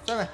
Seven.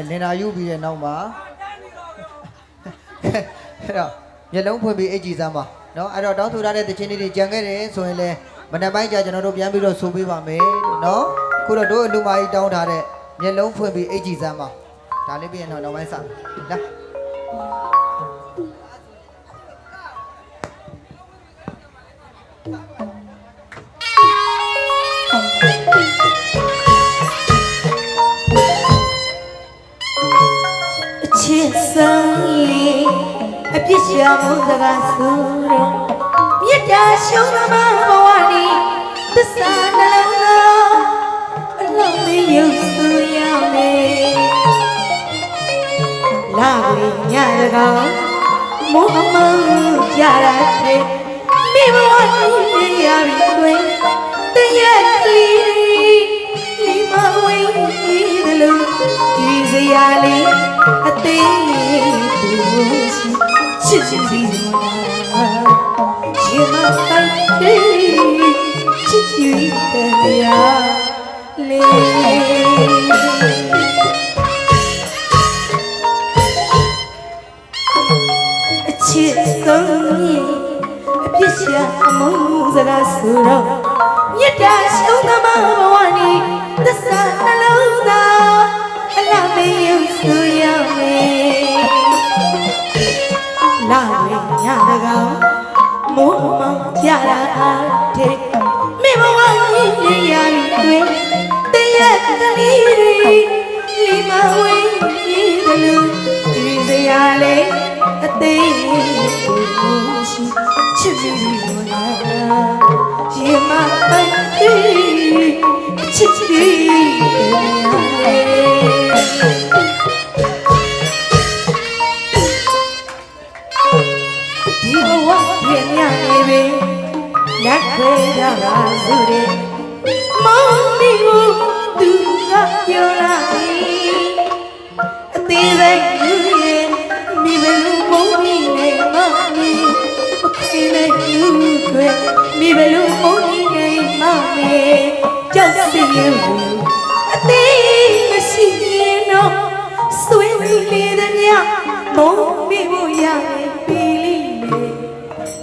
Lena you be a number. You don't put me edges, Zama. No, I don't know that the Chinese jungle, so when I buy Janoro Yamiro Subiva made, no, could I do my down at it? You don't put me edges, Zama. Taliban on my son. A picture of the Rasuro. Yet I show the Mawani, the sun alone. Love me, you so yummy. Lovely Yaraga, Muhammad Yarate, me one the Yari, the Yali, Lima way, the look, easy alley, a thing.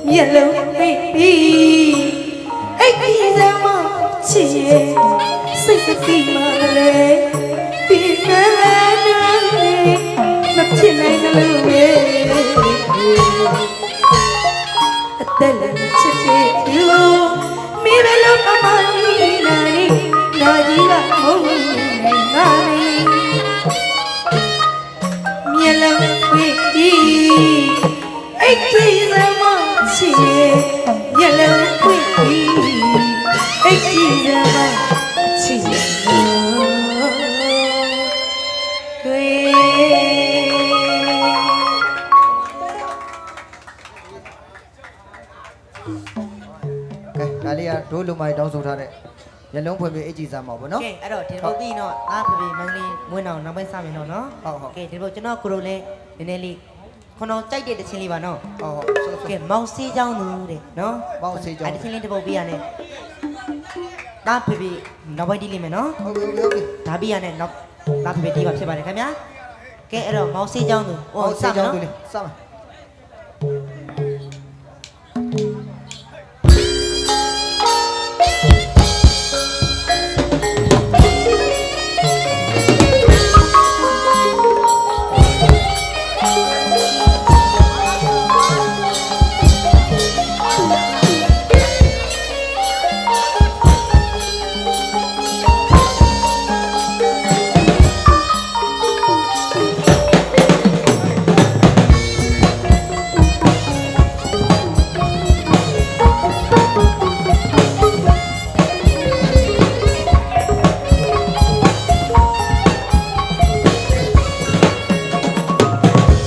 Yellow baby, I need a more cheer. Say the female, be not chilling a little bit. Tell him to take you, me look a money, nanny, ချစ်ရဲ့မျက်လုံးပွင့်ပြီးအိတ်ကြီးစမ်းပါချစ်ရဲ့တွေ့ ကဲဒါလေးကဒိုးလုံမိုင်းတောင်းဆိုထားတဲ့မျက်လုံးဖွင့်ပြီးအကြည့်စမ်းပါဘောနော် ကဲအဲ့တော့ဒီလိုပြီးတော့ငါဖေဖေမန်းလေးမွေးအောင်နောက်ပိုင်းစမယ်နော်နော် ဟုတ်ဟုတ် ကဲဒီလိုကျွန်တော်ကိုရိုလည်းနည်းနည်းလေးခဏကြိုက်တဲ့တခြင်းလေးပါနော် ဟုတ်ဟုတ်ဆို ကဲမောင်စေးချောင်းသူတဲ့နော် မောင်စေးချောင်း အဲ့တခြင်းလေးတစ်ပုတ်ပေးရနဲ့ငါဖေဖေနောက်ပိုင်းတီးလိမ့်မယ်နော် ဟုတ်ပြီဟုတ်ပြီ ဒါပြီးရနဲ့နောက်ငါဖေဖေတီးပါဖြစ်ပါတယ်ခင်ဗျာကဲအဲ့တော့မောင်စေးချောင်းသူ မောင်စေးချောင်းသူလေးစမ်းပါ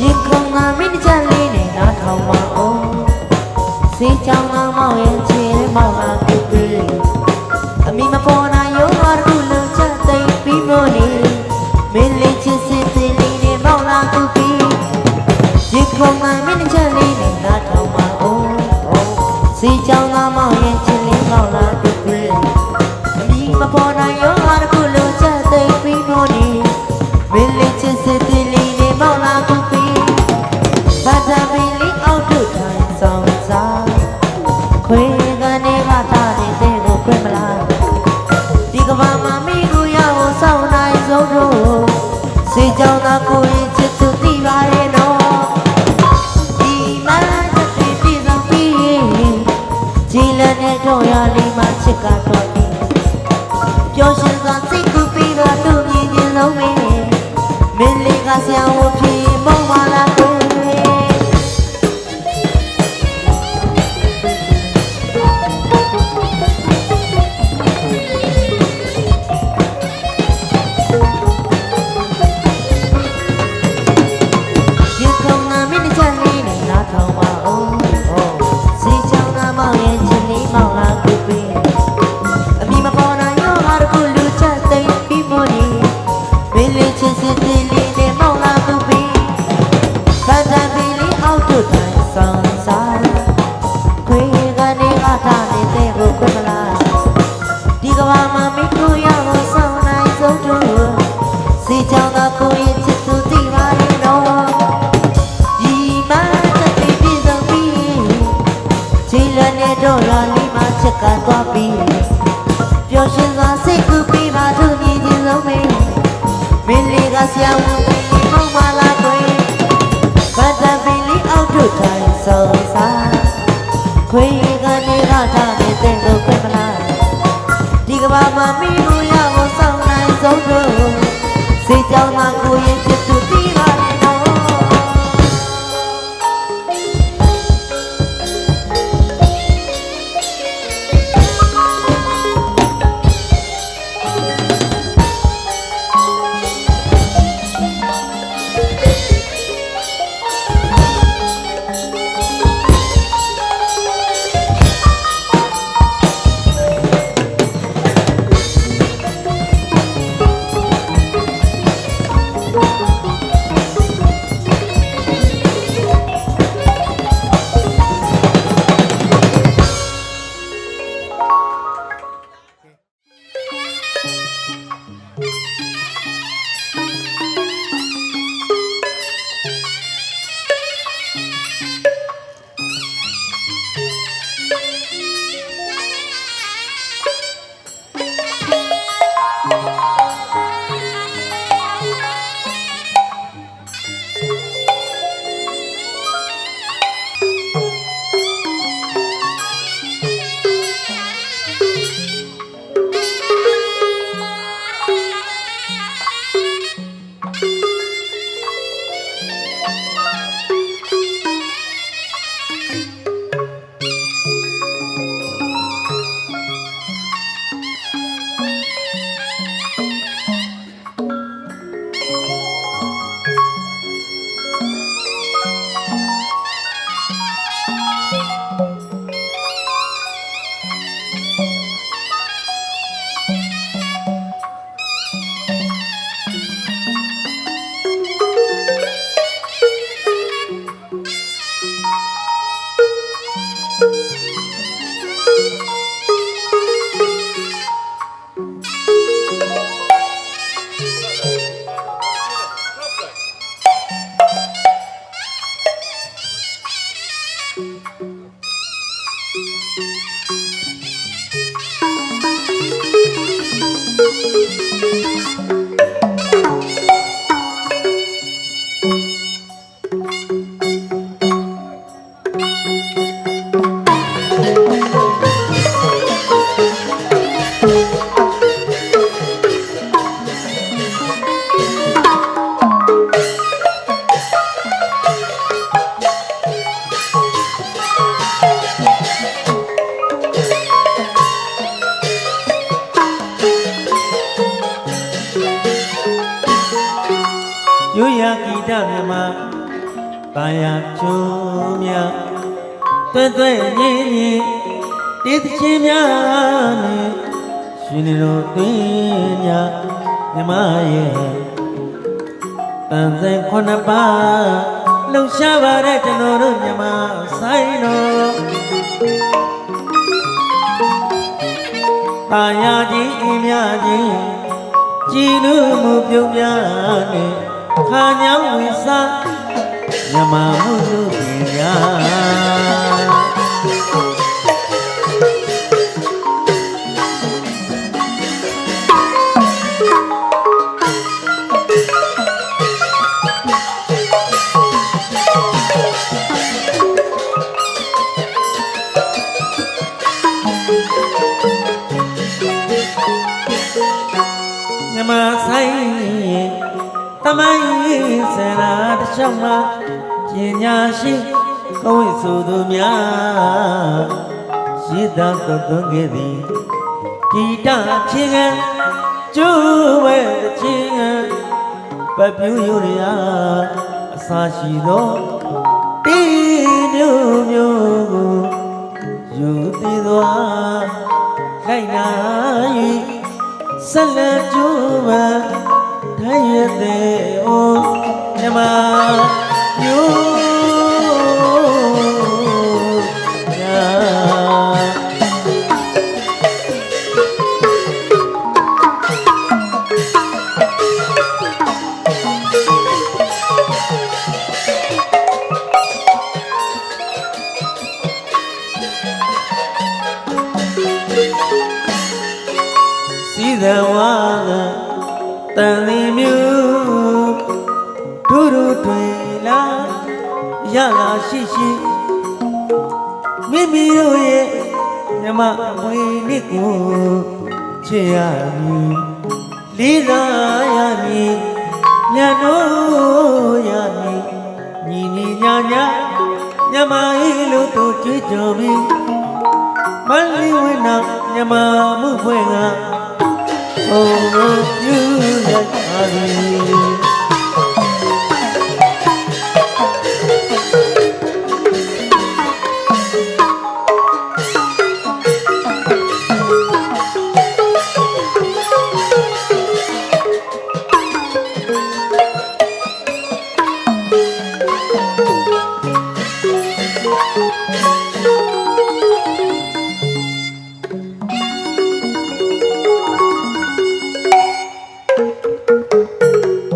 ရင်ခုန်ငါမင်းကြလေးနဲ့နားထောင်ပါအောင်စေးချောင်းသားမောင်ရဲ့ချင်မောင်လာကူပေးအမိမပေါ်နိုင်ရောဟာခုလုံချက်သိပ်ပြီးမို့နေမင်းလေးချစ်စစ်သေးလေးနဲ့မောင်လာကူပေးရင်ခုန်ငါမင်းကြလေးနဲ့နားထောင်ပါအောင်စေးချောင်းသားမောင်ရဲ့ချင်လေးမောင်လာကူပေးအမိမပေါ်နိုင်ရောဟာခုလုံချက်သိပ်ပြီးမို့နေမင်းလေးချစ်စစ်သေးလေးနဲ့မောင်လာကူပေးဘာသာပင်လေးအောက်တို့ထိုင်ဆောင်စားခွေကနေကထားတဲ့ကိုခွဲမလားဒီကဘာမှာမိကိုရအောင်စောင့်နိုင်ဆုံးတို့စေကြောင်းသာကိုရင်ချစ်သူသိပါရဲ့နော်ဒီမှာတစ်ပြည်ပြည်စုံပြီးကြည်လနဲ့တော့ရလေးမှချစ်ကတော့ပြီးပျော်ရွှင်စွာစိတ်ကူပြီးတော့သူ့မြင်ခြင်းလုံးမင်းမင်းလေးကဆရာဝန်ဖြစ်မုံပါလားကိုဒီကဘာမှာမိကိုရဖို့စောင့်နိုင်ဆုံးတို့စေချောင်းသာကိုရင်ချစ်သူသိပါရဲ့နော်ဒီမှာတစ်ပြည်ပြည်စုံပြီးခြေလနဲ့တော့လာလေးမှချစ်ကသွားပြီးပျော်ရွှင်စွာစိတ်ကူပြီးပါသူမြင်ခြင်းလုံးမင်းမင်းလေးကဆရာဝန်ပြီးမောင်မလာခွေဘာသာပင်လေးအောက်တို့ထိုင်ဆောင်စားခွေကနေရထားတဲ့ကိုခွဲမလားဒီကဘာမှာမိလို့ရဖို့စောင့်နိုင်ဆုံးတို့စေကြောင်းမှာကိုရင်ချစ်သူသိပါရဲ့နော် ရိုးရာဂီတမြမပါရချုံမြတွဲ့တွဲ့ငင်းငင်းတေးသချင်းများနဲ့ရှင်နေတော်တွင်ညမြမရဲ့တန်စင်ခုနှစ်ပါးလှူရှားပါတဲ့ကျွန်တော်တို့မြမဆိုင်တော်ပါရကြီးအင်းများကြီးကြည်လူမှုပြုံးများနဲ့ခါညောင်းဝိစားမြမမှုလူပြည်များမြမဆိုင်တမိုင်းဆရာတစ်ချောင်းမှာပညာရှိကိုဝိဆိုသူများရှိတော်သွန်ခဲ့သည်ဂီတချင်းကကျိုးဝဲတဲ့ချင်းပပြူရရအစာရှိသောတီမျိုးမျိုးကိုယူသေးသွားခိုင်နာ၍ဆက်လက်ကျိုးပန်းထိုင်ရတဲ့အိုမြမယိုစီသဝါဒတန်လီမျိုးဒုရူထွေလာရလာရှိရှိမိမိတို့ရဲ့မြမဝေနစ်ကိုချစ်ရမည်လေးစားရမည်ညတို့ရမည်ညီညီညာညာမြမဤလို့တို့ကြွေးကြော်ပြီးမလီဝိနာမြမမှုဖွင့်ကOh, you like me. မ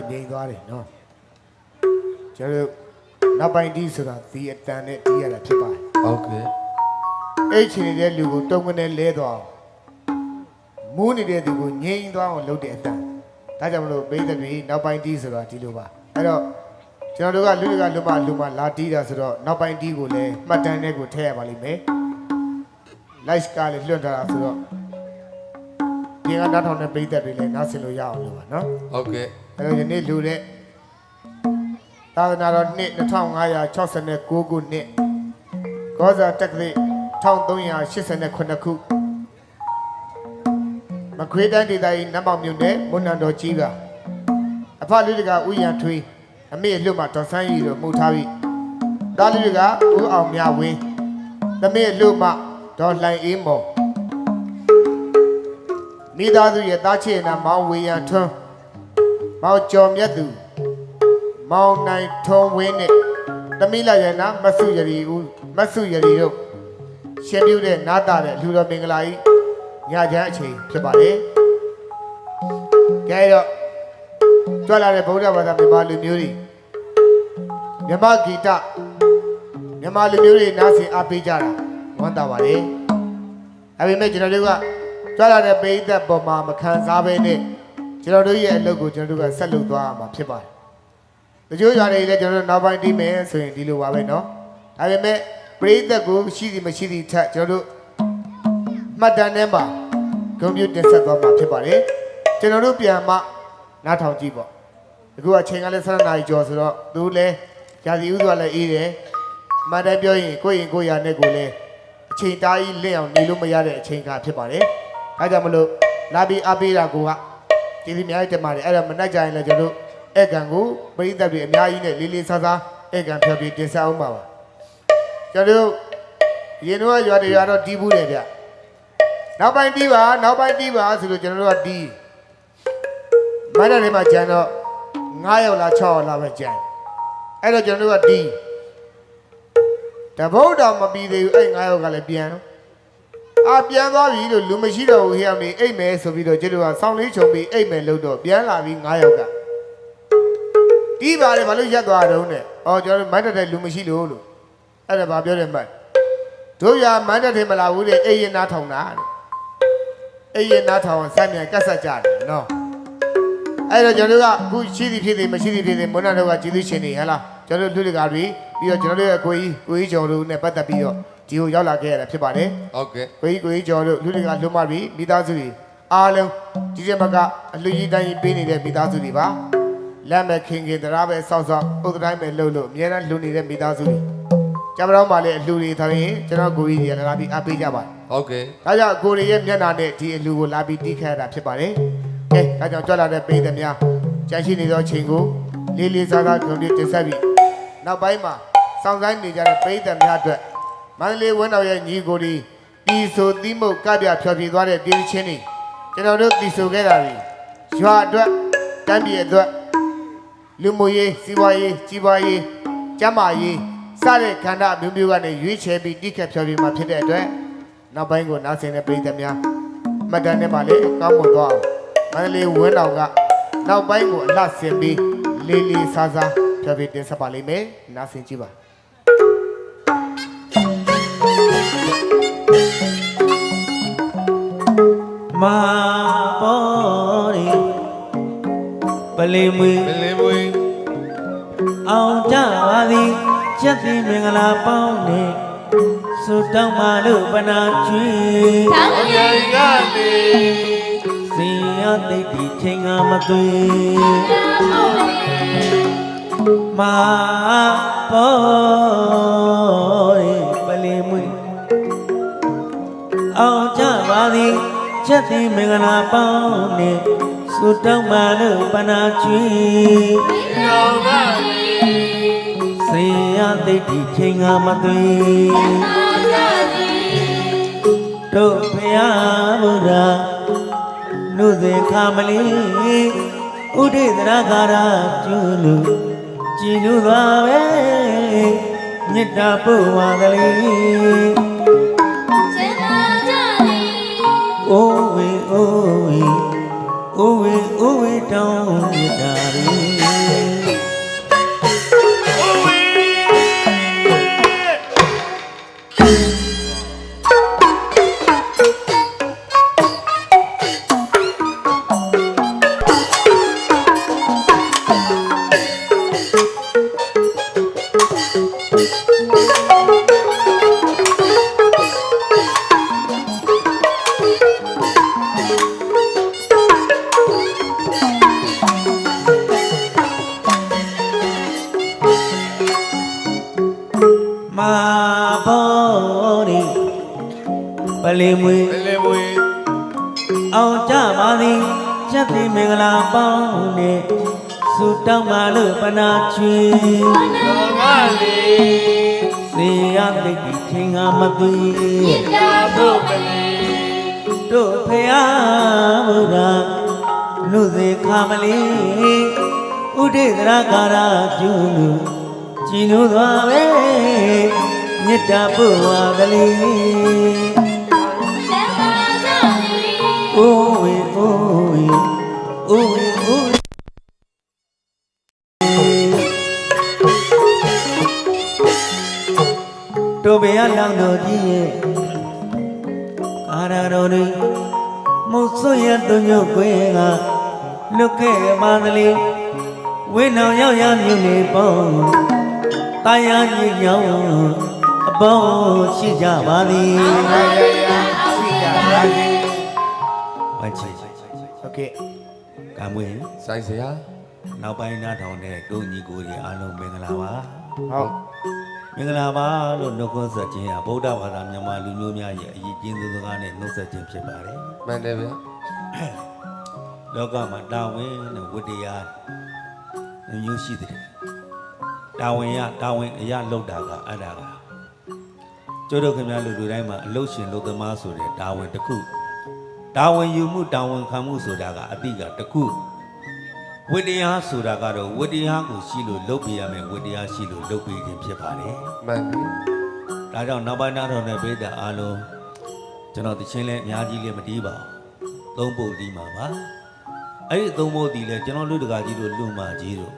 ငြိမ်သွားတယ်နော်ကျွန်တော်တို့နောက်ပိုင်းတီးဆိုတာဒီအတန်နဲ့တီးရတာဖြစ်ပါတယ် ဟုတ်ကဲ့ အဲ့ချိန်နေတဲ့လူကိုတုံးကနေလဲသွားမူးနေတဲ့သူကိုငြိမ်သွားအောင်လုပ်တဲ့အတန်ဒါကြောင့်မလို့ပိဿတွေနောက်ပိုင်းတီးဆိုတာဒီလိုပါအဲ့တော့ကျွန်တော်တို့ကလူတွေကလူမလာတီးတာဆိုတော့နောက်ပိုင်းတီးကိုလည်းမှတ်တမ်းနဲ့ကိုထည့်ရပါလိမ့်မယ် live ကလည်းလွှင့်ထားတာဆိုတော့ဒီကနားထောင်တဲ့ပိဿတွေလည်းနားဆင်လို့ရအောင်လို့ပါနော် ဟုတ်ကဲ့ အဲ့တော့ယနေ့လူတဲ့သာသနာတော်နှစ်2569ခုနှစ်ကောဇာတက္ကသိုလ်1389ခုမခွေးတိုင်းဒေသကြီးနတ်မောင်မြို့နယ်မွန်းနံတော်ကြီးကအဖလူတကဥယျာထွေးအမေလွတ်မှာတော်ဆန်းရီတို့မှုထားပြီးတာလူတကဦးအောင်မြဝင်းသမီးလွတ်မှာဒေါ်လှိုင်အေးမော်မိသားစုရဲ့သားချစ်နာမောင်ဝေယံထွန်းမောင်ကျော်မြတ်သူမောင်နိုင်ထုံးဝင်းနဲ့သမီးလာရနာမဆုရည်ဦးမဆုရည်တို့ရှင်ပြုတဲ့နာတာတဲ့လူတော်မင်္ဂလာကြီးညချမ်းအချိန်ဖြစ်ပါတယ်။ကဲတော့ကြွလာတဲ့ဗုဒ္ဓဘာသာမြန်မာလူမျိုးတွေမြမဂီတမြန်မာလူမျိုးတွေနားဆင်အားပေးကြတာဝမ်းသာပါတယ်။ဒါပေမဲ့ကျွန်တော်တို့ကကြွလာတဲ့ပိဋကပေါ်မှာမခံစားဘဲနဲ့ကျွန်တော်တို့ရဲ့အလုပ်ကိုကျွန်တော်တို့ကဆက်လုပ်သွားရမှာဖြစ်ပါတယ်။တချို့ຢာတွေလည်းကျွန်တော်တို့နောက်ပိုင်းတီးမယ်ဆိုရင်ဒီလိုပါပဲနော်။ဒါပေမဲ့ပိဋကကိုရှိသည်မရှိသည်ထက်ကျွန်တော်တို့မှတ်တမ်းထဲမှာကွန်ပျူတာတင်ဆက်သွားမှာဖြစ်ပါတယ်။ကျွန်တော်တို့ပြန်မှနားထောင်ကြည့်ပေါ့။အခုအချိန်ကလည်း7 နာရီကျော်ဆိုတော့သူလည်းຢာစီဥစွာလည်းအေးတယ်။မှန်တယ်ပြောရင်ကိုယ့်ရင်ကိုယ့်ရာနဲ့ကိုလည်းအချိန်တားကြီးလင့်အောင်နေလို့မရတဲ့အချိန်ကဖြစ်ပါတယ်။ဒါကြောင့်မလို့လာပြီးအားပေးတာကိုကဒီအများကြီးတင်ပါတယ်။အဲ့ဒါမနှက်ကြရင်လည်းကျွန်တော်တို့ဧကန်ကိုပရိသတ်တွေအများကြီးနဲ့လေးလေးစားစားဧကန်ဖြောပြီးတင်ဆက်အောင်ပါပါ။ကျွန်တော်တို့ရင်တော့ရွာတွေကတော့တီးဘူးတယ်ဗျ။နောက်ပိုင်းတီးပါဆိုလို့ကျွန်တော်တို့ကတီးမန္တလေးမှာကျန်တော့9ရောက်လား6ရောက်လားပဲကျန်အဲ့တော့ကျွန်တော်တို့ကတီးတဗုဒ္ဓမပြီးသေးဘူးအဲ့9ရောက်ကလည်းပြန်ပြန်သွားပြီလို့လူမရှိတော့ဘူးဟိအောင်နေအိတ်မယ်ဆိုပြီးတော့ကျွန်တော်ကစောင်းလေးခြုံပြီးအိတ်မယ်လို့တော့ပြန်လာပြီး9ရောက်ကတီးပါတယ်ဘာလို့ရက်သွားတော့နဲ့ကျွန်တော်တို့မန္တလေးလူမရှိလို့အဲ့ဒါဘာပြောတယ်မှတ်တို့ရမန္တလေးမလာဘူးတဲ့အိတ်ရင်နားထောင်တာတဲ့အိတ်ရင်နားထောင်ဆမ်းမြန်ကတ်ဆက်ကြတယ်နော်အဲ့တော့ကျွန်တော်တို့ကအခုရှိသည်ဖြစ်သည်မရှိသည်ဖြစ်သည်မွန်းနာတို့ကကျေးဇူးရှင်နေဟဲ့လားကျွန်တော်တို့လူတကာတွေပြီးတော့ကျွန်တော်တို့ရဲ့ကိုကြီးကျော်တို့နဲ့ပတ်သက်ပြီးတော့ဒီကိုရောက်လာခဲ့ရတာဖြစ်ပါတယ် ဟုတ်ကဲ့ ကိုကြီးကျော်တို့လူတကာလွတ်မှပြီးမိသားစုတွေအားလုံးဒီကျမကအလူကြီးတိုင်းပေးနေတဲ့မိသားစုတွေပါလက်မဲ့ခင်တရားပဲစောက်ဥဒ္ဒတိုင်းပဲလှုပ်လို့အများအားလူနေတဲ့မိသားစုတွေကျမတော်မှလည်းအလူတွေထားရင်ကျွန်တော်ကိုကြီးတွေလာပြီးအားပေးကြပါတယ် ဟုတ်ကဲ့ ဒါကြောင့်ကိုရီရဲ့မျက်နှာနဲ့ဒီအလူကိုလာပြီးတီးခတ်ရတာဖြစ်ပါတယ်။ကဲဒါကြောင့်ကြွလာတဲ့ပိဿများကြန့်ရှိနေသောချိန်ကိုလေးလေးစားစားကြုံပြီးတင်ဆက်ပြီးနောက်ပိုင်းမှာစောင့်ဆိုင်နေကြတဲ့ပိဿများအတွက်မန္တလေးဝင်းတော်ရဲ့ညီကိုဒီတီဆိုသီးမုတ်ကပြဖြော်ပြသွားတဲ့ပြည်ချင်းတွေကျွန်တော်တို့တီဆိုခဲ့တာတွေရွာအတွက်တမ်းပြည်အတွက်လူမှုရေးစီးပွားရေးကြီးပွားရေးကျန်းမာရေးစတဲ့ခန္ဓာမျိုးမျိုးကနေရွေးချယ်ပြီးတီးခတ်ဖြော်ပြမှာဖြစ်တဲ့အတွက်နောက်ပိုင်းကိုနားဆင်တဲ့ပြည်သက်များမှတ်တမ်းနဲ့ပါလေကောင်းမွန်သွားအောင်မန္တလေးဝင်းတော်ကနောက်ပိုင်းကိုအလှဆင်ပြီးလေးလေးစားစားဖြောပြတင်ဆက်ပါလိမ့်မယ်နားဆင်ကြည့်ပါမာပေါ်ရီပလီမွေ မလင်းမွေ အောင်ကြပါသည်ချက်သည်မင်္ဂလာပေါင်းနဲ့ဆုတောင်းပါလို့ပနာကျွေး တောင်းရ ကနေ စီရသိတိချိန်ကမသွေမာပေါ်ရီပလီမွေအောင်ကြပါသည်ချက်သည်မင်္ဂလာပေါင်းနဲ့ဆုတောင်းပါလို့ပနာကျွေး ရောက်ပါလေ စေရသိတိချိန်ကမသွေတို့ဖယားဘုရားနုသေခမလီဥဒိသရခါရကျွလူကြည်လူသွားပဲမေတ္တာပို့ဝါကလေးအိုးဝေအိုးဝေအိုးဝေအိုးဝေတောင်းမေတ္တာရီ မာဘောရီပလီမွေ လေလေမွေ အောင်ကြပါသည်ချက်တိမင်္ဂလာပေါင်းနဲ့ဆုတောင်းပါလို့ပနာချွေ တော်မလေး စေရတိတ်ကြီးချင်းငါမသိ ရာဖို့မလေး တို့ဖယားဘုရားလူစေခါမလေးဥဒိသရကာရကျူလူကြည်နူသွားပဲမေတ္တာပို့ပါကလေးအိုးဝေအိုးဝေအိုးဝေအိုးတို့ဘယ်အလောင်းတော်ကြီးရဲ့အာရတော်တွေမုတ်ဆွရတုံညုတ်ခွေကလွတ်ခဲ့ပါသလေဝိနောင်ရောက်ရမြို့နေပေါင်းတာယာကြီးညောင်းအပေါင်းရှိကြပါသည် ရာရှိကြပါစေ ဝိုင်းချီ โอเค ကံမွေ ဆိုင်စရာ နောက်ပိုင်းနားထောင်တဲ့တို့ညီကိုတွေအားလုံးမင်္ဂလာပါ ဟုတ် မင်္ဂလာပါလို့နှုတ်ခွန်းဆက်ခြင်းဟာဗုဒ္ဓဘာသာမြန်မာလူမျိုးများရဲ့အရေးကြီးဆုံးစကားနဲ့နှုတ်ဆက်ခြင်းဖြစ်ပါတယ် မှန်တယ်ဗျာ လောကမှာတာဝန်နဲ့ဝတ္တရားမျိုးရှိတယ်တာဝန်အရာလောက်တာကအဲ့ဒါကကျိုးတို့ခင်ဗျားလူတိုင်းမှာအလုရှင်လူသမားဆိုတဲ့တာဝန်တစ်ခုတာဝန်ယူမှုတာဝန်ခံမှုဆိုတာကအတိကတစ်ခုဝတ္တရားဆိုတာကတော့ဝတ္တရားကိုရှိလို့လုပ်ပြရမယ်ဝတ္တရားရှိလို့လုပ်ပြခြင်းဖြစ်ပါတယ် မှန်ပြီ ဒါကြောင့်နောက်ပိုင်းနားတော်နဲ့ပိဋကအားလုံးကျွန်တော်တခြင်းလဲအများကြီးလည်းမတီးပါဘူးသုံးပုတ်တီးမှာပါအဲ့ဒီသုံးပုတ်တီးလဲကျွန်တော်လူတကာကြီးတို့လူမာကြီးတို့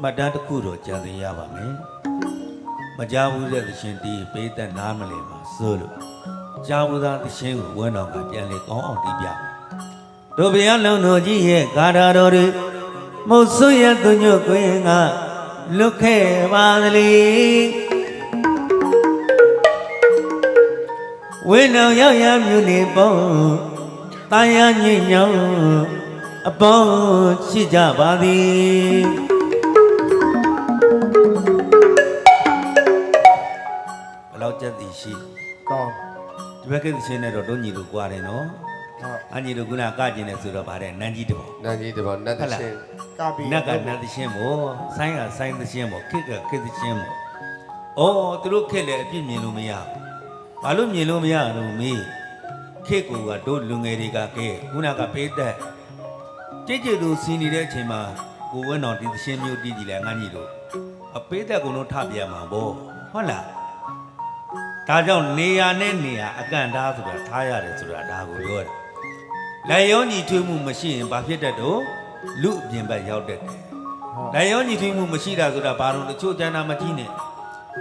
မှတ်တမ်းတစ်ခုတော့ကြံသိရပါမယ်မကြဘူးတဲ့တခြင်းတီးပိဋကနားမလဲမှာစိုးလို့ကြာဘူးသားတခြင်းကိုဝန်းတော်ကပြန်လေကောင်းအောင်တီးပြတို့ဘုရားလုံးတော်ကြီးရဲ့ဂါထာတော်တွေမုတ်ဆွရသူညွတ်ခွင်းကလွတ်ခဲ့ပါသလေဝိနောင်ရောက်ရမြို့နေပေါင်းတာယာညညောင်းအပေါင်းရှိကြပါသည်ဘယ်လောက်ကြက်သည်ရှိ ကောင်း ဒီဘက်ကသချင်းနဲ့တော့တို့ညီတို့ကြွားတယ်နော် ဟုတ် အညီတို့ကကကျင်နေဆိုတော့ဗါတဲ့နန်းကြီးတဘော နန်းကြီးတဘောနတ်တချင်း ကပ်ပြီး နတ်ကနတ်သချင်းမို့ဆိုင်းကဆိုင်းသချင်းမို့ခေတ်ကခေတ်သချင်းမို့အော်သူတို့ခေတ်လည်းအပြစ်မြင်လို့မရဘူးဘာလို့မြင်လို့မရလို့မေးခေတ်ကတို့လူငယ်တွေကကဲခုနကပေးတဲ့ကြည်ကြည်သူစီနေတဲ့အချိန်မှာကိုဝင်းတော်ဒီသချင်းမျိုးတီးကြည့်လဲငန်းကြီးတို့အပေးတဲ့ကုံတို့ထပြန်မှာဗောဟုတ်လားဒါကြောင့်နေရာနဲ့နေရာအကန့်သားဆိုတာထားရတယ်ဆိုတာဒါကိုပြောတယ်လက်ရောညီထွေးမှုမရှိရင်ဘာဖြစ်တတ်တော့လူအပြင်ဘက်ရောက်တတ်တယ်လက်ရောညီထွေးမှုမရှိတာဆိုတာဘာလို့တချို့ကျန်တာမကြည့်နဲ့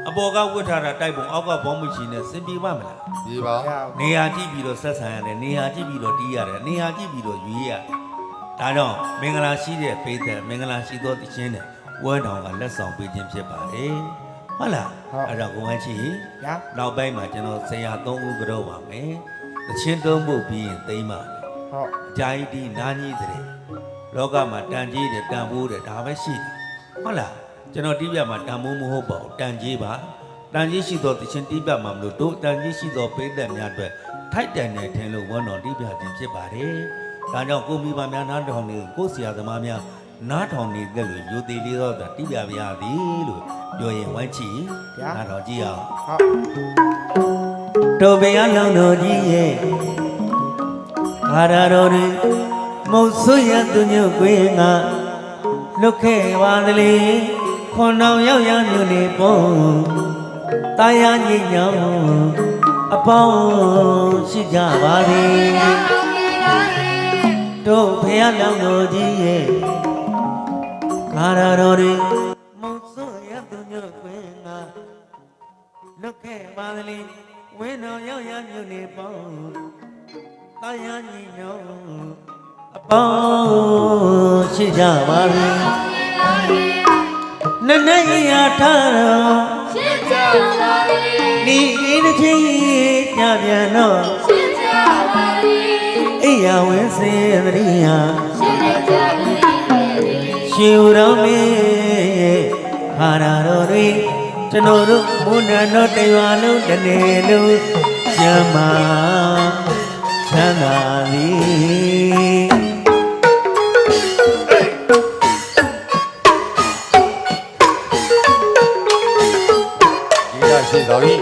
အပေါ်ကဝတ်ထားတာတိုက်ပုံအောက်ကဘောမရှိနဲ့စင်ပြေပါမလား ပြေပါ နေရာကြည့်ပြီးတော့ဆက်ဆံရတယ်နေရာကြည့်ပြီးတော့တီးရတယ်နေရာကြည့်ပြီးတော့ရွေးရဒါကြောင့်မင်္ဂလာရှိတဲ့ပိသက်မင်္ဂလာရှိသောတခြင်းနဲ့ဝမ်းတော်ကလက်ဆောင်ပေးခြင်းဖြစ်ပါတယ်ဟုတ်လားအဲ့တော့ကိုဝမ်းချီ ညာ နောက်ပိုင်းမှာကျွန်တော်ဆရာ3ဦးကြောက်ပါမယ်တခြင်းသုံးဖို့ပြီးရင်သိမ်းပါမယ် ဟုတ် အကြာကြီးဒီနားကြီးတဲ့လောကမှာတန်ကြီးတယ်တန်ဖိုးတယ်ဒါပဲရှိတယ်ဟုတ်လားကျွန်တော်တီးပြမှာတန်ဖိုးမဟုတ်ပါဘူးတန်ကြီးပါတန်ကြီးရှိသောတခြင်းတီးပြမှာမလို့တို့တန်ကြီးရှိသောပိသက်များအတွက်ထိုက်တန်တယ်ထင်လို့ဝမ်းတော်တီးပြခြင်းဖြစ်ပါတယ်ဒါကြောင့်ကိုမိဘများနားထောင်နေကိုဆရာသမားများနားထောင်နေတဲ့လူယူသေးလေးတော့တီးပြပါရသည်လို့ပြောရင်ဝမ်းချီနားထောင်ကြည့်အောင် ဟုတ် တို့ဘုရားလုံးတော်ကြီးရဲ့ဂါရတော်တွေမုတ်ဆွရသူညွတ်ခွင်းကလွတ်ခဲ့ပါသလေခွန်တော်ရောက်ရမြို့နေပုံတာယာညညောင်းအပေါင်းရှိကြပါသည်တို့ဘုရားလုံးတော်ကြီးရဲ့ဂါရတော်တွေမုတ်ဆွရသူညွတ်ခွင်းကလွတ်ခဲ့ပါသလေဝင်းတော်ရောက်ရမြို့နေပေါင်းတာယာညညောင်းအပေါင်းရှိကြပါပြီနနရထားတော်ရှိကြပါပြီဒီတစ်ချိန်ညပြန်တော့ရှိကြပါပြီအိယာဝင်းစေတရိယာရှိကြပါပြီရှင်တော်မေခါရတော်တွေဒ ကျွန်တော်တို့မွန်းနာတော့တရွာလုံးတစ်နေ့လုံးကျမ်းမာချမ်းသာသည် ဒီရရှိတော်ပြီ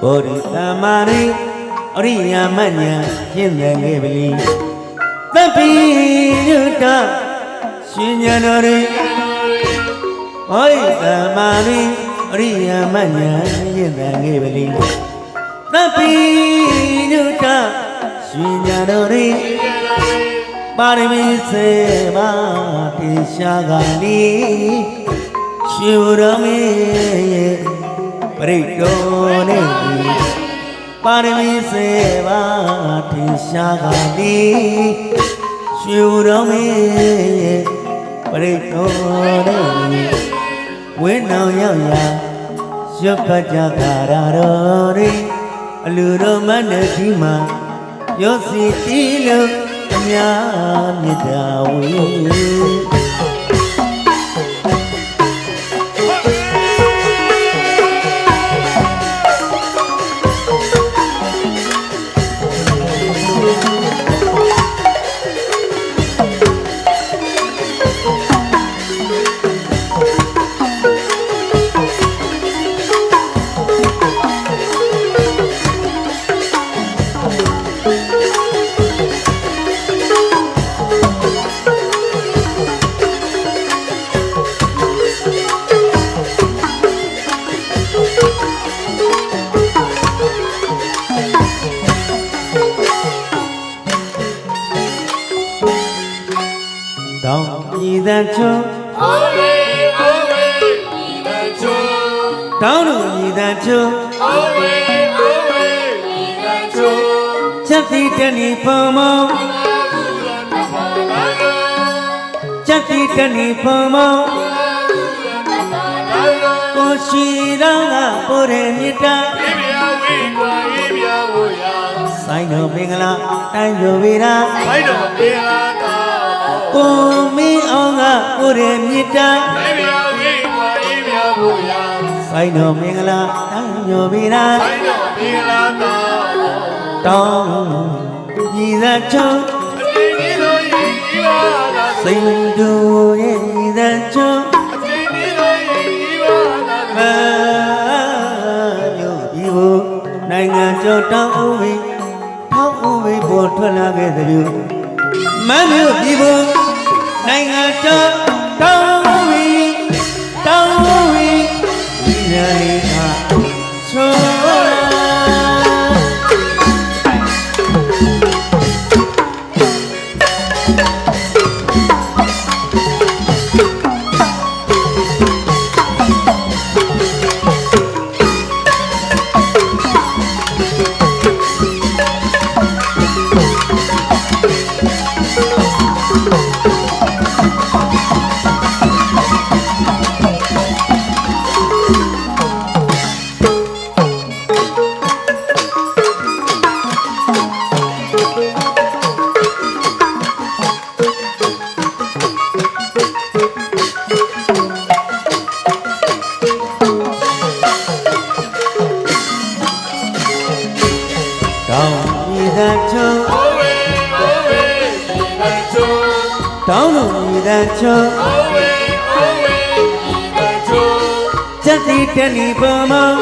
ဘောဓိသမารိအရိယာမညာရှင်းတယ်ခဲ့ပြီသဗ္ဗိညုတရှင်ညာတော်ရိဘောဓိသမารိအရိယာမညာရှင်းတယ်ခဲ့ပြီသဗ္ဗိညုတရှင်ညာတော်ရိပါရမီစေပါတေရှာကလိရှင်ဘုရားမေပရိတောနေပါရမီစေပါထေရှာကတိရွှေတော်မေပရိတောနေဝင်းနောင်ရောက်ရာရွတ်ဖတ်ကြကာရတော်ရိအလူတော်မတ်နဲ့ဒီမှာရောစီတီလို့အများမြတ်တာဝေတောင်းဤသန်ချုံအိုးဝေဤသန်ချုံတောင်းလို့ဤသန်ချုံအိုးဝေဤသန်ချုံချက်တိတဏိပုံမောချက်တိတဏိပုံမောကိုရှိတော်ကပိုရမြတ်တာဧဗျာဝေကွာဧဗျာဝရဆိုင်တော်မင်္ဂလာတိုင်းလိုဝေရာဆိုင်တော်မင်္ဂလာကိုမင်းအောင်ကကိုရမြတ်တာဧဗျာဝေကွာဧဗျာဝရဆိုင်တော်မင်္ဂလာတိုင်းလိုဝေရာဆိုင်တော်မင်္ဂလာတောင်းညီသာချုံအချင်းကြီးတို့ရဲ့ဤပါသာစိတ်တို့ရဲ့ညီသာချုံအချင်းကြီးတို့ရဲ့ဤပါသာမြို့ဒီဘုနိုင်ငံကျော်တောင်းဦးဝေထောက်ဦးဝေပေါ်ထွက်လာခဲ့တဲ့မြို့မမ်းမြို့ဒီဘုနိုင်ငံကျော်တောင်းဦးဝေတောင်းဦးဝေဒီနေ့ကဆိုတောင်းလို့ဤသန်ချုံချက်တိတဏိပုံမော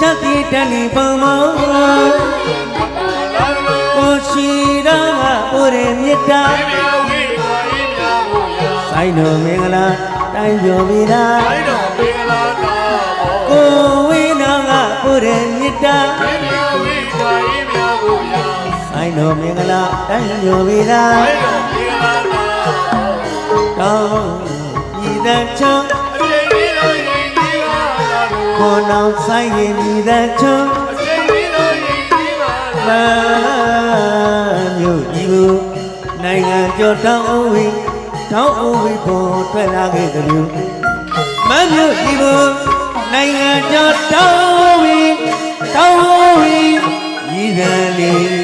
ချက်တိတဏိပုံမောကိုရှိတော်ကကိုရမြတ်တာ ဆိုင်တော်မင်္ဂလာတိုင်းကျော်ပြီလား တိုင်းတော်မင်္ဂလာတော်ဘော ကိုဝိနောင်ကကိုယ်ရဲ့မြတ်တာ ဝိညာဝိညာဤမြတ်ကိုရာ ဆိုင်တော်မင်္ဂလာတိုင်းကျော်ပြီလား တိုင်းတော်မင်္ဂလာတော် တောင်းဤတဲ့ချောင်း အပြည့်ပြီးတော့ယဉ်ကျေးပါလား ကိုနောင်ဆိုင်ရင်ဤတဲ့ချောင်း အပြည့်ပြီးတော့ယဉ်ကျေးပါလား မမြို့ဤကိုနိုင်ငံကျော်တောင်းအဝေးတောင်းအဝေးပေါ်ထွက်လာခဲ့ကြလို့မမြို့ဤကိုနိုင်ငံကျော်တောင်းအဝေးတောင်းအဝေးဤကလေး